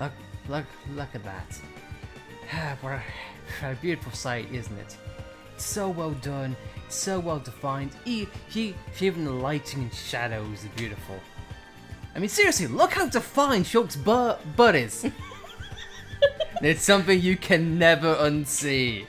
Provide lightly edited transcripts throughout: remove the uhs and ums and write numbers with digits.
Look, look at that. What a beautiful sight, isn't it? It's so well done, so well defined. Even the lighting and shadows are beautiful. I mean, seriously, look how defined Shulk's butt is. It's something you can never unsee.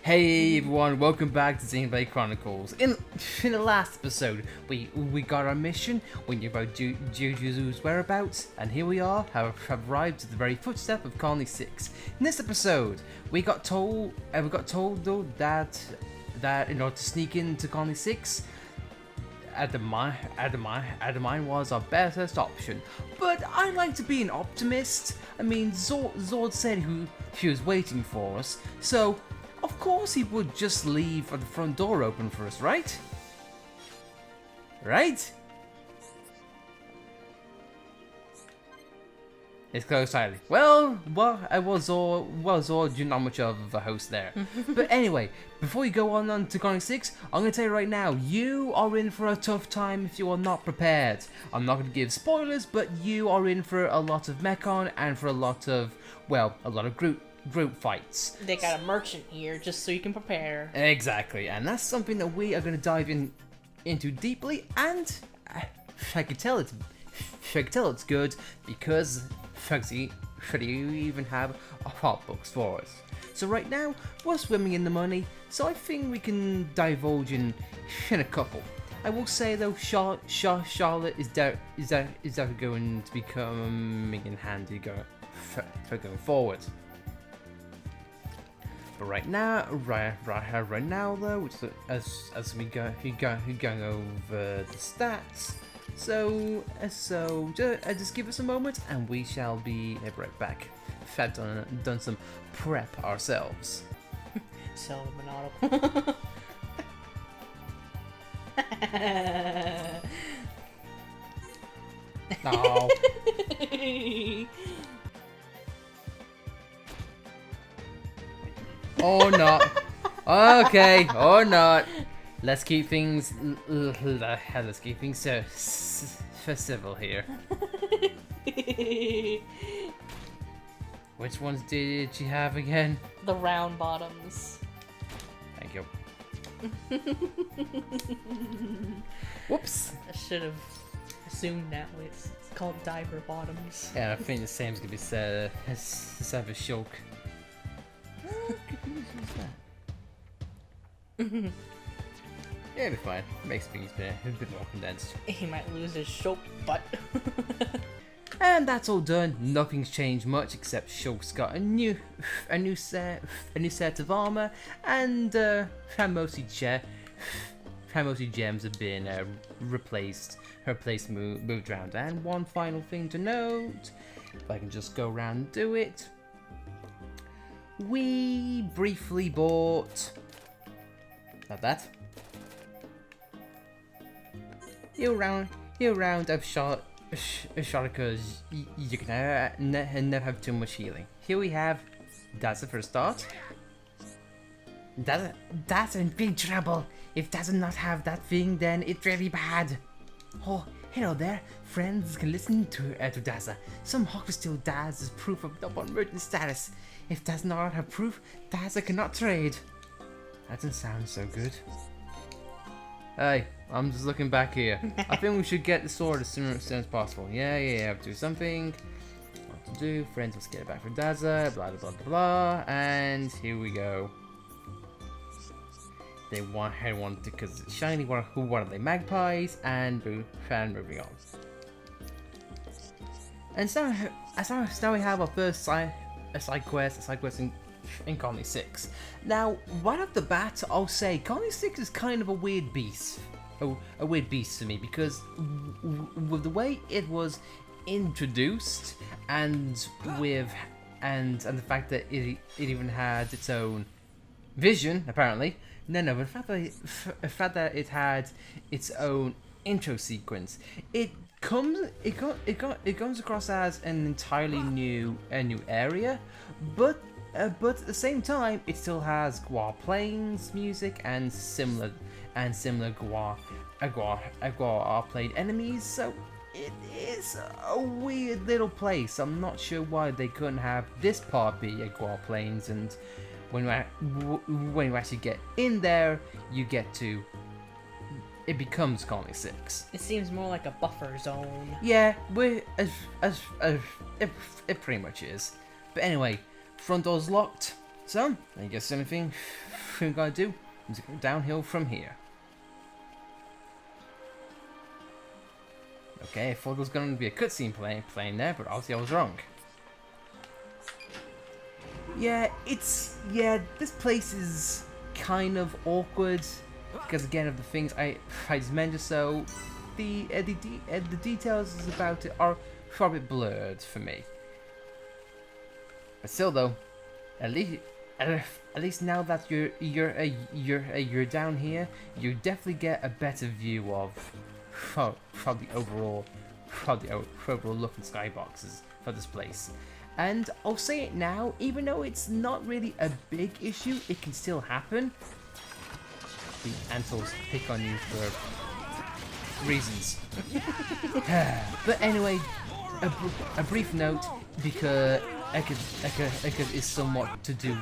Hey everyone, welcome back to Xenoblade Chronicles. In the last episode, we got our mission, we knew about Juju's whereabouts, and here we are, have arrived at the very footstep of Colony 6. In this episode, we got told though that in order to sneak into Colony 6, at the mine was our best option. But I like to be an optimist. I mean, Zord said he was waiting for us, so of course he would just leave the front door open for us, right? Right? It's closed tightly. Well, Zord, you're not much of a host there. But anyway, before you go on to Colony 6, I'm going to tell you right now, you are in for a tough time if you are not prepared. I'm not going to give spoilers, but you are in for a lot of mechon and for a lot of group fights. They got a merchant here just so you can prepare. Exactly, and that's something that we are going to dive into deeply, and I can tell it's good because Fugsy should even have hot books for us. So right now we're swimming in the money, so I think we can divulge in a couple. I will say though, Charlotte is definitely going to be coming in handy going forward. But right now though, as we going over the stats, so just give us a moment and we shall be right back. We've done some prep ourselves. Sell the Monauto. No. Or not. Okay, or not. Let's keep things civil here. Which ones did you have again? The round bottoms. Thank you. Whoops. I should have assumed that it's called diver bottoms. Yeah, I think the same's gonna be said as Shulk. Yeah, it'll be fine. Makes things a bit more condensed. He might lose his show butt. And that's all done. Nothing's changed much except Shulk's got a new set of armor, and mostly gems have been replaced moved around. And one final thing to note, if I can just go around and do it, we briefly bought that. Year round of Shotguns, you can never have too much healing. Here we have Daza for a start. Daza in big trouble. If Daza not have that thing, then it's really bad. Oh, hello there. Friends can listen to Daza. Some hawkers steal Daza's proof of number one merchant status. If does not have proof, Daza cannot trade. That doesn't sound so good. Hey, I'm just looking back here. I think we should get the sword as soon as possible. Yeah, have to do something. What to do? Friends, let's get it back for Daza. Blah, blah, blah, blah. And here we go. They want because it's shiny. What are they? Magpies, and moving on. And so now we have our first side quest in Colony 6. Now, right off the bat, I'll say Colony 6 is kind of a weird beast. A weird beast to me, because with the way it was introduced, and the fact that it even had its own vision, apparently. No, but the fact that it had its own intro sequence, it comes across as an entirely new area, but at the same time, it still has Gua Plains music and similar Gua played enemies. So it is a weird little place. I'm not sure why they couldn't have this part be Equal Plains, and when you actually get in there, you get to. It becomes Colony 6. It seems more like a buffer zone. Yeah, it pretty much is. But anyway, front door's locked. So, I guess anything we gotta do is go downhill from here. Okay, I thought there was gonna be a cutscene playing there, but obviously I was wrong. Yeah, this place is kind of awkward. Because again, of the things I just mentioned, so the details about it are a bit blurred for me. But still, though, at least now that you're down here, you definitely get a better view of the overall looking skyboxes for this place. And I'll say it now, even though it's not really a big issue, it can still happen. The Antles pick on you for reasons. But anyway, a brief note, because Eka is somewhat to do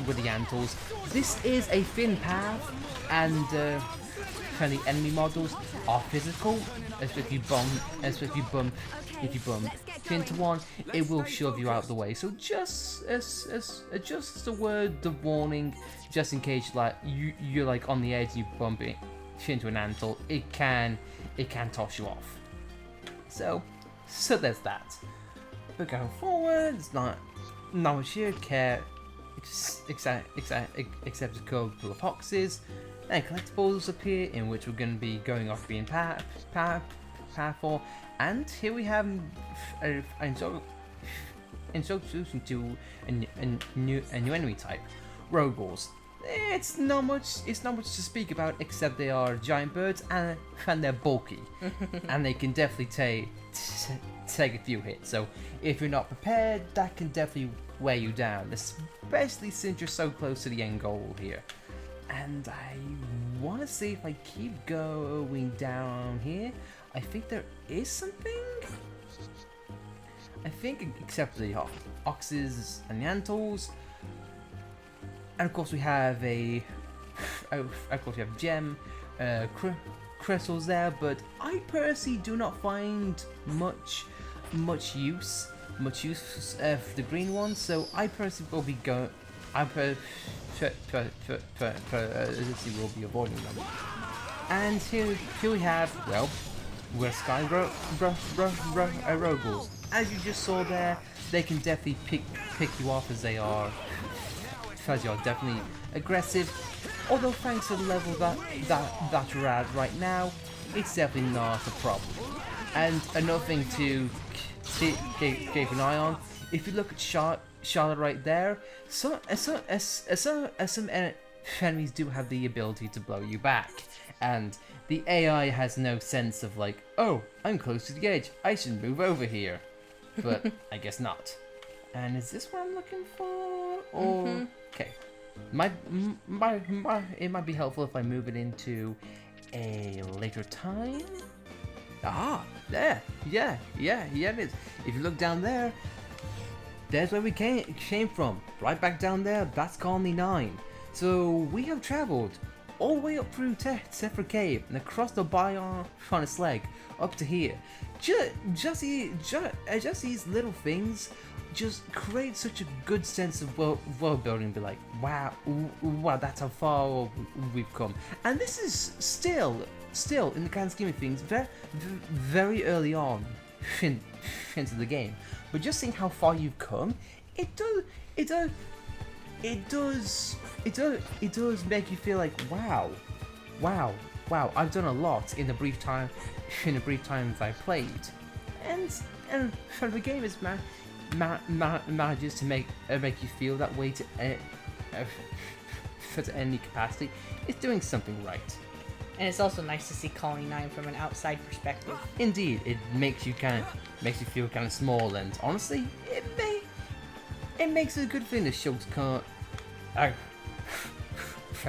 with the Antles. This is a thin path, and the enemy models are physical. If you bump into one, it will shove you out the way. So just a word of warning, just in case you're like on the edge, and you bump into an Antle, it can toss you off. So there's that. But going forward, it's not much here. Care except a couple of boxes and collectibles appear, in which we're going to be going off being path for. And here we have an introduction to a new enemy type, Rogals. It's not much to speak about, except they are giant birds and they're bulky, and they can definitely take a few hits. So if you're not prepared, that can definitely wear you down, especially since you're so close to the end goal here. And I want to see if I keep going down here. I think there is something. I think, except the oxes and the Antles. And of course we have gem, crystals there, but I personally do not find much use of the green ones. So I personally will be will be avoiding them. And here we have, well, we're Sky Rogals. As you just saw there, they can definitely pick you off as they are definitely aggressive. Although thanks to the level that you're at right now, it's definitely not a problem. And another thing to keep an eye on, if you look at Charlotte right there, some enemies do have the ability to blow you back, and the AI has no sense of like, oh, I'm close to the edge, I should move over here. But I guess not. And is this what I'm looking for? Or okay, it might be helpful if I move it into a later time. Ah, there, yeah, it is. If you look down there, there's where we came from. Right back down there, that's Colony 9. So we have travelled all the way up through Sephra Cave and across the biome on its leg up to here. Just these little things just create such a good sense of world building. Be like, wow, that's how far we've come. And this is still in the grand scheme of things very early on into the game. But just seeing how far you've come, it does make you feel like, wow, I've done a lot in the brief time I played, and the game is manages to make you feel that way to any capacity. It's doing something right. And it's also nice to see Colony 9 from an outside perspective. Indeed, it makes you feel kind of small, and honestly, it makes it a good thing to show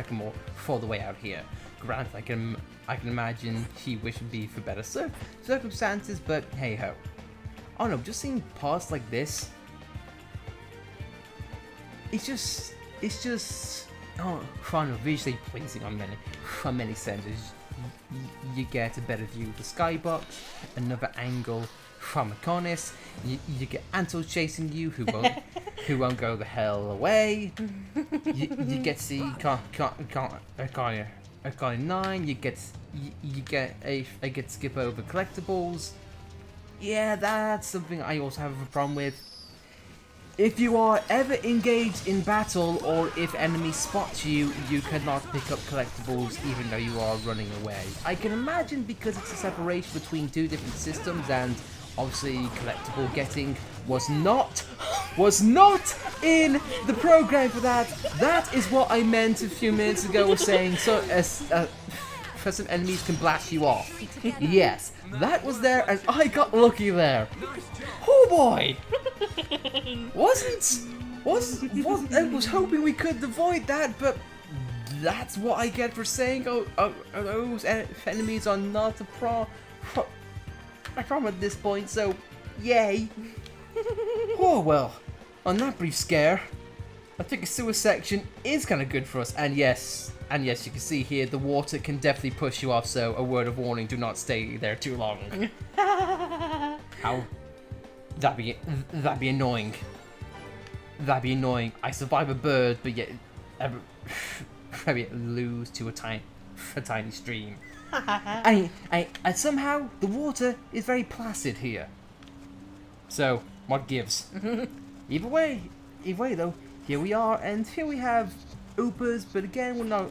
more for the way out here. Granted, I can imagine he wished be for better circumstances, but hey ho. Oh no, just seeing parts like this, it's just kind of visually pleasing on many senses. You get a better view of the skybox, another angle from a cornice. You get Antos chasing you, who won't go the hell away. You get to see Icon 9. You get I get to skip over collectibles. Yeah, that's something I also have a problem with. If you are ever engaged in battle, or if enemies spot you, you cannot pick up collectibles even though you are running away. I can imagine because it's a separation between two different systems, and obviously collectible getting was not in the program for that. That is what I meant a few minutes ago was saying, so some enemies can blast you off. Yes, that was there and I got lucky there. Oh boy! I was hoping we could avoid that, but that's what I get for saying those enemies are not a problem at this point, so yay. Oh well, on that brief scare, I think a sewer section is kind of good for us, and yes, you can see here the water can definitely push you off, so a word of warning, do not stay there too long. How? That'd be annoying. That'd be annoying. I survive a bird, but yet maybe lose to a tiny stream. And somehow the water is very placid here. So what gives? Either way though, here we are, and here we have Oopers, but again we're not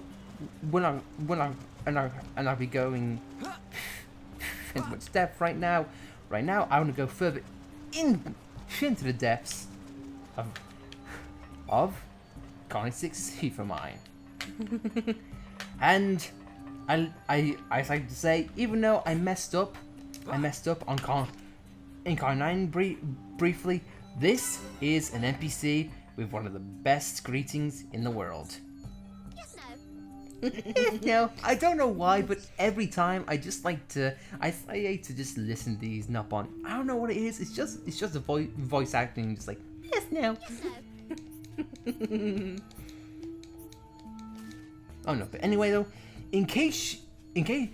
be going into much depth right now. Right now, I want to go further into the depths of Colony 6 Heifer Mine. And I like to say, even though I messed up on Colony 9 briefly, this is an NPC with one of the best greetings in the world. No, I don't know why, but every time I just like to, I like to just listen to these up on. I don't know what it is. It's just a voice acting, just like yes, no. Oh no, but anyway though, in case the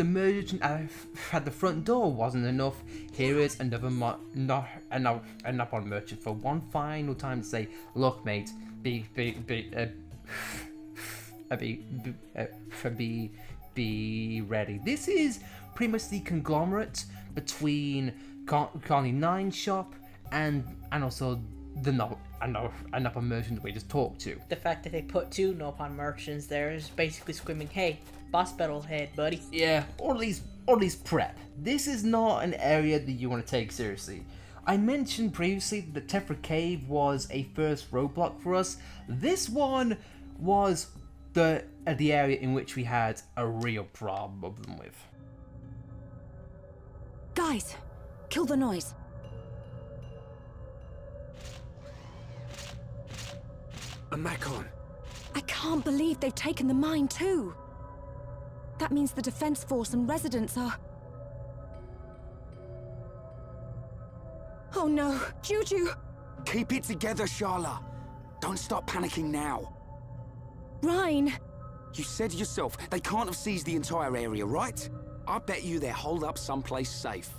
merchant at the front door wasn't enough, here is another on merchant for one final time to say, look, mate, be ready. This is pretty much the conglomerate between Colony 9 shop and also the Nopon merchant we just talked to. The fact that they put two Nopon merchants there is basically screaming, hey, boss battle head, buddy. Yeah, or at least prep. This is not an area that you want to take seriously. I mentioned previously that Tephra Cave was a first roadblock for us. This one was the area in which we had a real problem with. Guys, kill the noise. A Macon. I can't believe they've taken the mine too. That means the defense force and residents are... Oh no, Juju! Keep it together, Sharla. Don't start panicking now. Rhine! You said yourself, they can't have seized the entire area, right? I bet you they're holed up someplace safe.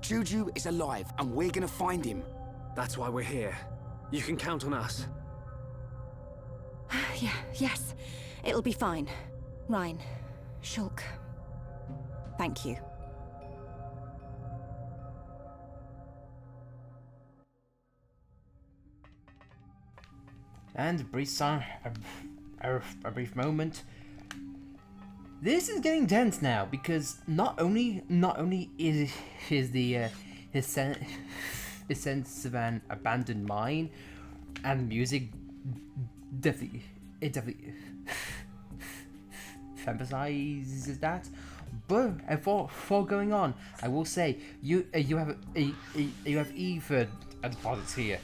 Juju is alive, and we're gonna find him. That's why we're here. You can count on us. Yeah, yes. It'll be fine. Rhine, Shulk. Thank you. And a brief moment. This is getting tense now because not only is his sense of an abandoned mine and music definitely emphasizes that, but before going on, I will say you have ether deposits here.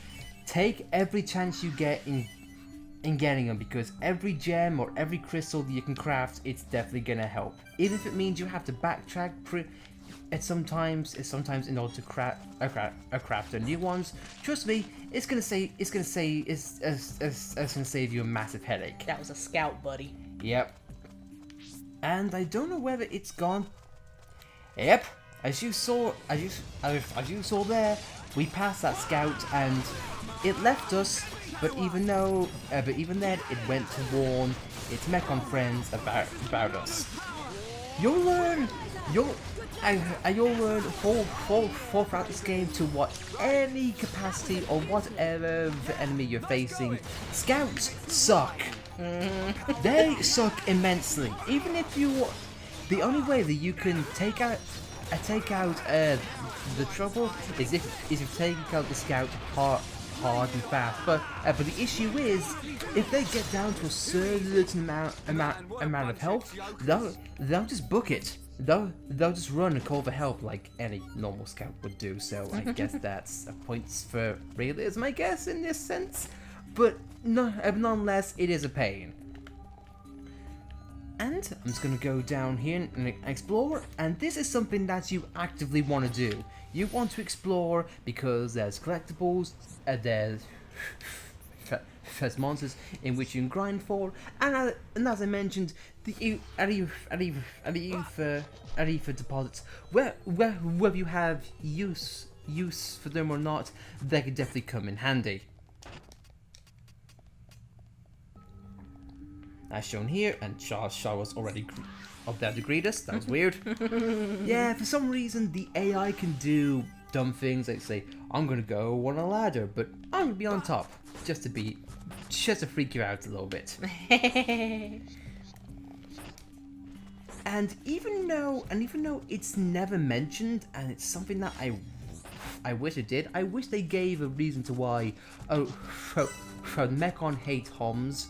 Take every chance you get in getting them, because every gem or every crystal that you can craft, it's definitely gonna help. Even if it means you have to backtrack it's sometimes in order to craft the new ones. Trust me, it's gonna save you a massive headache. That was a scout, buddy. Yep. And I don't know whether it's gone. Yep. As you saw there, we passed that scout and it left us. But even then, it went to warn its Mechon friends about us. You'll learn all throughout this game to what any capacity or whatever the enemy you're facing. Scouts suck. They suck immensely. Even if the only way that you can take out the trouble is if you take out the scout hard and fast. But the issue is, if they get down to a certain amount of health, they'll just book it. They'll just run and call for help like any normal scout would do. So I guess that's a points for realism, I guess, in this sense. But nonetheless, it is a pain. And I'm just gonna go down here and explore. And this is something that you actively want to do. You want to explore because there's collectibles, there's monsters in which you can grind for, and as I mentioned, the ether deposits, whether you have use for them or not, they could definitely come in handy. As shown here, and Shaw was already up there to greet us. That was weird. Yeah, for some reason the AI can do dumb things like say, I'm gonna go on a ladder, but I'm gonna be on top, just to freak you out a little bit. And even though it's never mentioned, and it's something that I wish it did, I wish they gave a reason to why Mechon hate Homs,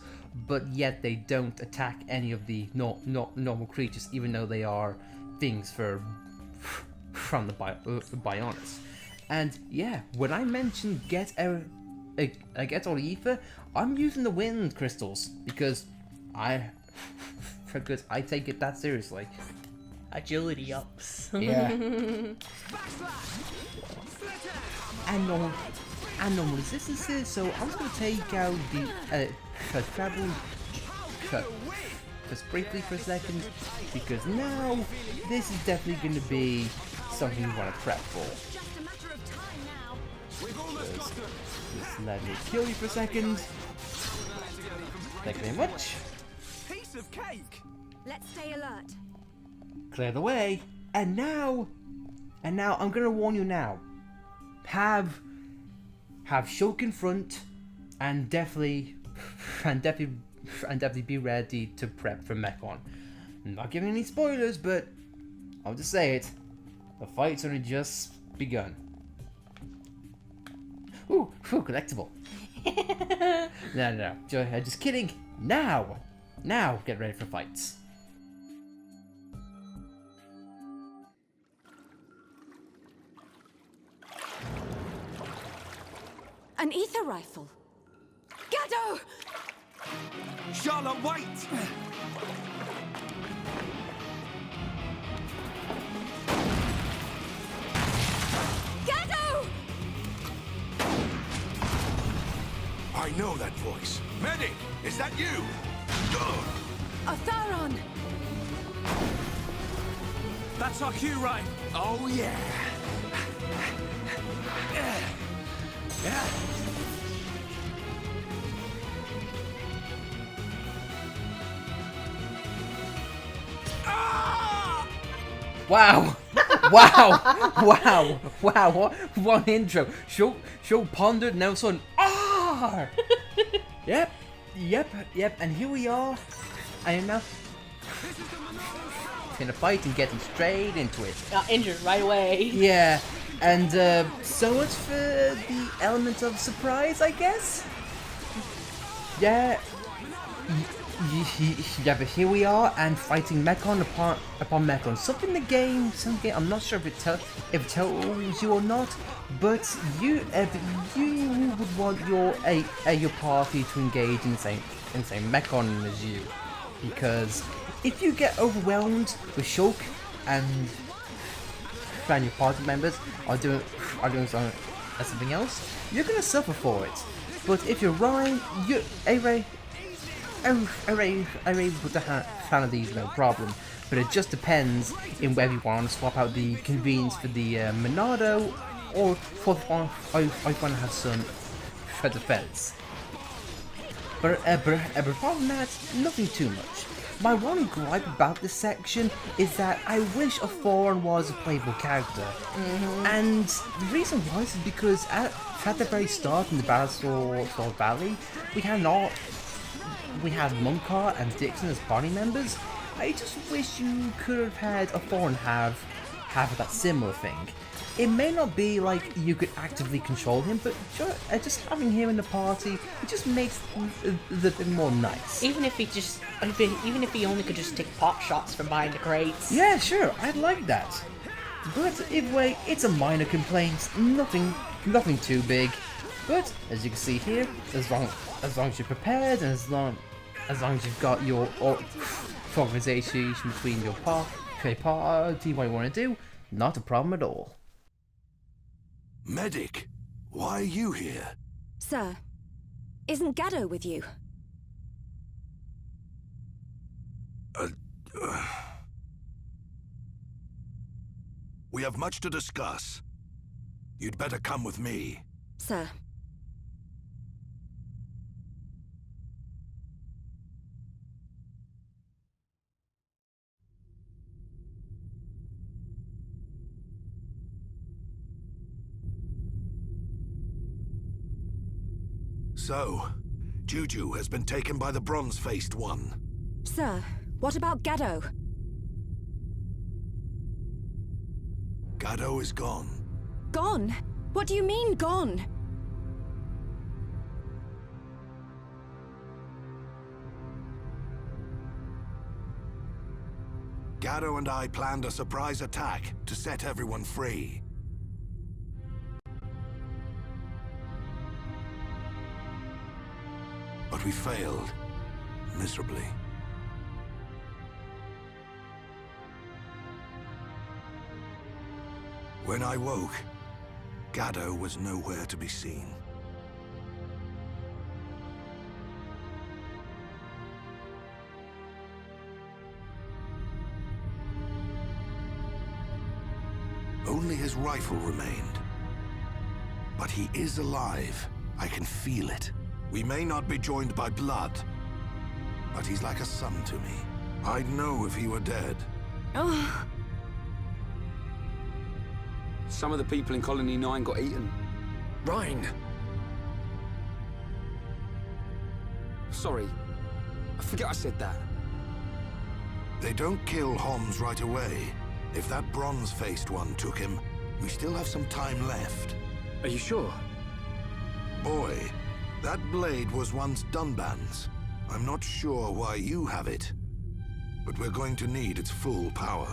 but yet they don't attack any of the normal creatures, even though they are things from the Bionis. And yeah, when I mentioned get all the ether, I'm using the wind crystals because I take it that seriously. Agility ups. Yeah. and normal resistances, so I'm just gonna take out the travel just briefly for a second, because now this is definitely going to be something you want to prep for. Just let me kill you for a second. Thank you very much. Piece of cake. Let's stay alert. Clear the way. And now I'm going to warn you now. Have Shulk in front, and definitely be ready to prep for Mechon. I'm not giving any spoilers, but I'll just say it. The fight's only just begun. Ooh, collectible. No. Just kidding. Now, get ready for fights. An ether rifle. Gaddo! Charlotte, wait! Gaddo! I know that voice. Medic, is that you? Otharon! That's our cue, right? Oh, yeah. Wow! What one intro. She'll pondered, now sudden. Ah! Yep. And here we are. I am now in a fight and getting straight into it. Got injured right away. Yeah. And so much for the element of surprise, I guess. Yeah. yeah, but here we are, and fighting Mechon upon Mechon. Something the game, I'm not sure if it tells you or not, but you would want your party to engage in the same Mechon as you, because if you get overwhelmed with Shulk and your party members are doing something else, you're gonna suffer for it. But if you're Ryan, you able to handle these no problem. But it just depends in whether you want to swap out the convenience for the Monado, or if you want to have some for defense. But apart from that, nothing too much. My one gripe about this section is that I wish Otharon was a playable character. And the reason why is because at the very start in the Battle Sword Valley, we had Munkar and Dixon as party members. I just wish you could have had Otharon have that similar thing. It may not be like you could actively control him, but just having him in the party, it just makes the thing more nice. Even if he only could just take pot shots from behind the crates. Yeah, sure, I'd like that. But anyway, it's a minor complaint, nothing too big. But as you can see here, as long as you're prepared, and as long as you've got your conversation between your party, what you want to do, not a problem at all. Medic, why are you here? Sir, isn't Gaddo with you? We have much to discuss. You'd better come with me. Sir. So, Juju has been taken by the bronze-faced one. Sir, what about Gaddo? Gaddo is gone. Gone? What do you mean, gone? Gaddo and I planned a surprise attack to set everyone free. But we failed, miserably. When I woke, Gaddo was nowhere to be seen. Only his rifle remained. But he is alive. I can feel it. We may not be joined by blood, but he's like a son to me. I'd know if he were dead. Oh. Some of the people in Colony 9 got eaten. Rhine! Sorry. I forget I said that. They don't kill Homs right away. If that bronze-faced one took him, we still have some time left. Are you sure? Boy, that blade was once Dunban's. I'm not sure why you have it, but we're going to need its full power.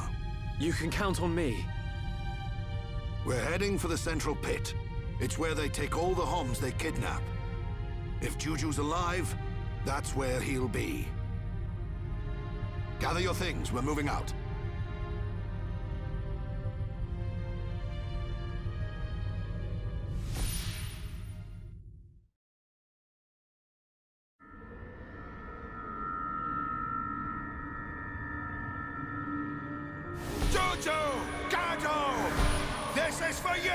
You can count on me. We're heading for the central pit. It's where they take all the Homs they kidnap. If Juju's alive, that's where he'll be. Gather your things, we're moving out. Juju! Gaddo! This is for you!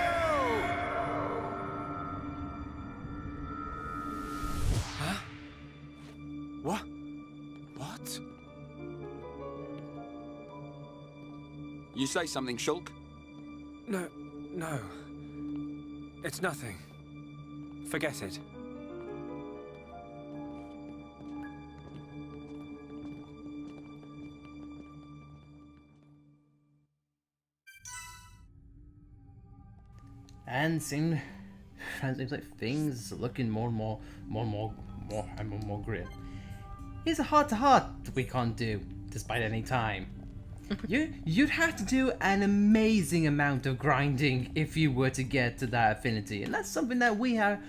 Huh? What? What? You say something, Shulk? No. It's nothing. Forget it. And seems like things are looking more and more grim. here's a heart-to-heart that we can't do, despite any time. You'd have to do an amazing amount of grinding if you were to get to that affinity, and that's something that we are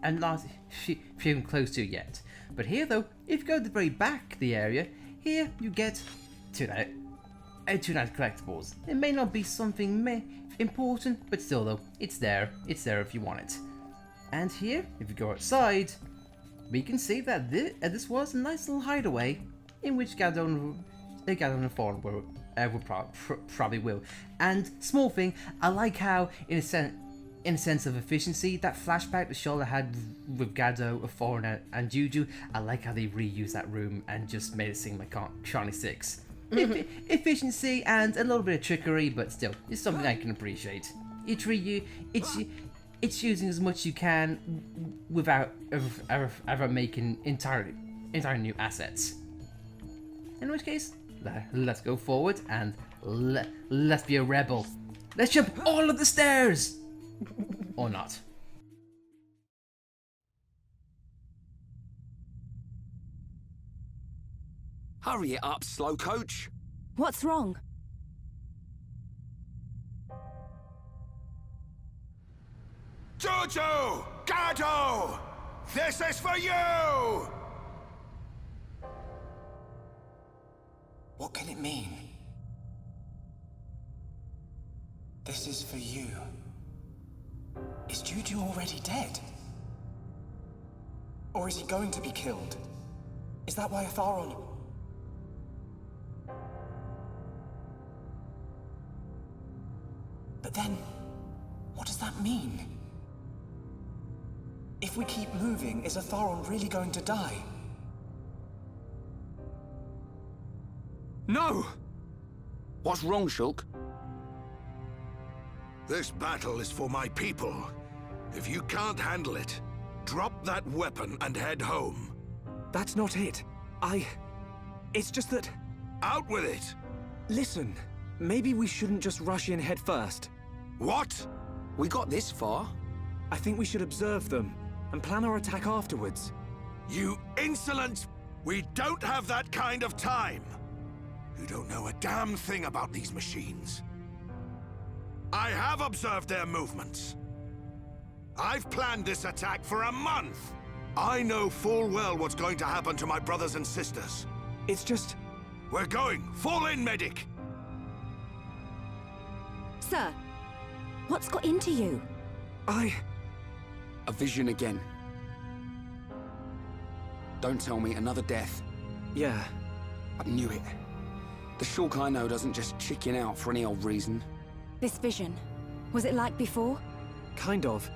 not even close to yet. But here though, if you go to the very back of the area, here you get two night collectibles. It may not be something important, but still though, it's there if you want it. And here, if you go outside, we can see that this was a nice little hideaway in which Gadon and Thorn will probably will. And small thing, I like how in a sense of efficiency, that flashback that Shola had with Gado, Thorn and Juju, I like how they reused that room and just made it seem like Charlie 6. Efficiency and a little bit of trickery, but still, it's something I can appreciate. It's using as much you can without ever making entirely new assets. In which case, let's go forward and let's be a rebel. Let's jump all of the stairs! Or not. Hurry it up, slow coach. What's wrong? Juju! Gado! This is for you! What can it mean? This is for you. Is Juju already dead? Or is he going to be killed? Is that why Otharon... But then, what does that mean? If we keep moving, is Otharon really going to die? No! What's wrong, Shulk? This battle is for my people. If you can't handle it, drop that weapon and head home. That's not it. It's just that... Out with it! Listen, maybe we shouldn't just rush in head first. What? We got this far. I think we should observe them and plan our attack afterwards. You insolent! We don't have that kind of time! You don't know a damn thing about these machines. I have observed their movements. I've planned this attack for a month. I know full well what's going to happen to my brothers and sisters. It's just... We're going! Fall in, medic! Sir, what's got into you? A vision again. Don't tell me another death. Yeah. I knew it. The Shulk I know doesn't just chicken out for any old reason. This vision, was it like before? Kind of.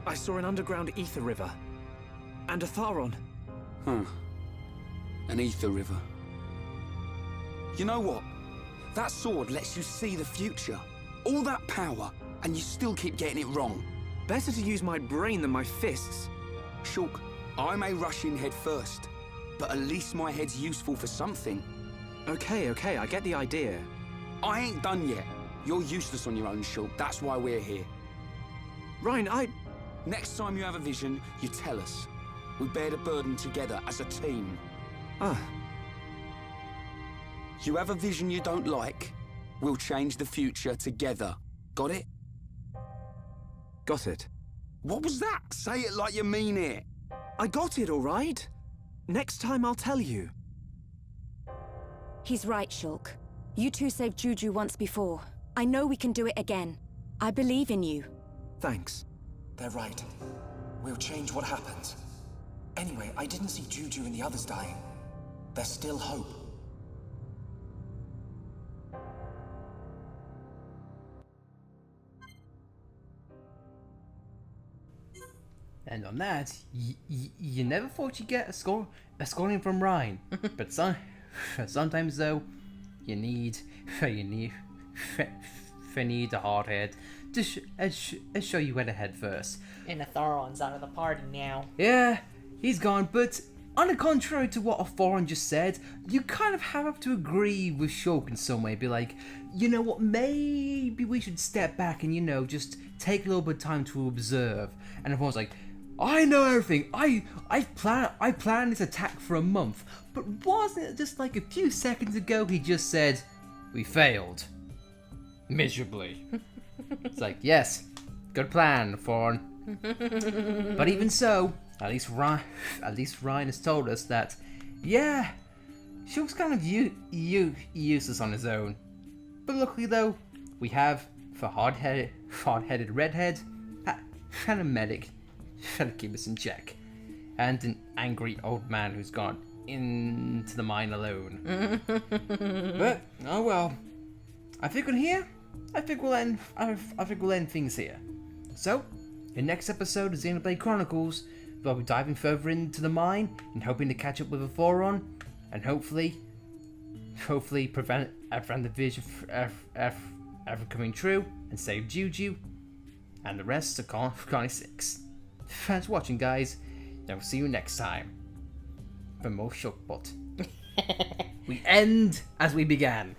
I saw an underground ether river. And Otharon. Huh. An ether river. You know what? That sword lets you see the future. All that power, and you still keep getting it wrong. Better to use my brain than my fists. Shulk, I may rush in head first, but at least my head's useful for something. Okay, I get the idea. I ain't done yet. You're useless on your own, Shulk. That's why we're here. Ryan, Next time you have a vision, you tell us. We bear the burden together as a team. You have a vision you don't like, we'll change the future together. Got it? Got it. What was that? Say it like you mean it. I got it, all right? Next time I'll tell you. He's right, Shulk. You two saved Juju once before. I know we can do it again. I believe in you. Thanks. They're right. We'll change what happens. Anyway, I didn't see Juju and the others dying. There's still hope. And on that, you never thought you'd get a scoring from Ryan, but sometimes though, you need a hard head to show you where to head first. And Otharon's out of the party now. Yeah, he's gone, but on the contrary to what Otharon just said, you kind of have to agree with Shulk in some way. Be like, you know what, maybe we should step back and, you know, just take a little bit of time to observe. And Otharon's like, I know everything. I planned this attack for a month, but wasn't it just like a few seconds ago he just said, we failed. Miserably. It's like, yes, good plan, Thorn. But even so, at least Ryan has told us that, yeah, she was kind of useless on his own. But luckily though, we have the hard-headed redhead and a medic trying to keep us in check, and an angry old man who's gone into the mine alone. But oh well, I think we'll end things here. So, in next episode of Xenoblade Chronicles, we'll be diving further into the mine and hoping to catch up with Otharon, and hopefully prevent the vision ever coming true and save Juju and the rest of Colony 6. Thanks for watching, guys, and I'll see you next time for more Shulkbutt. We end as we began.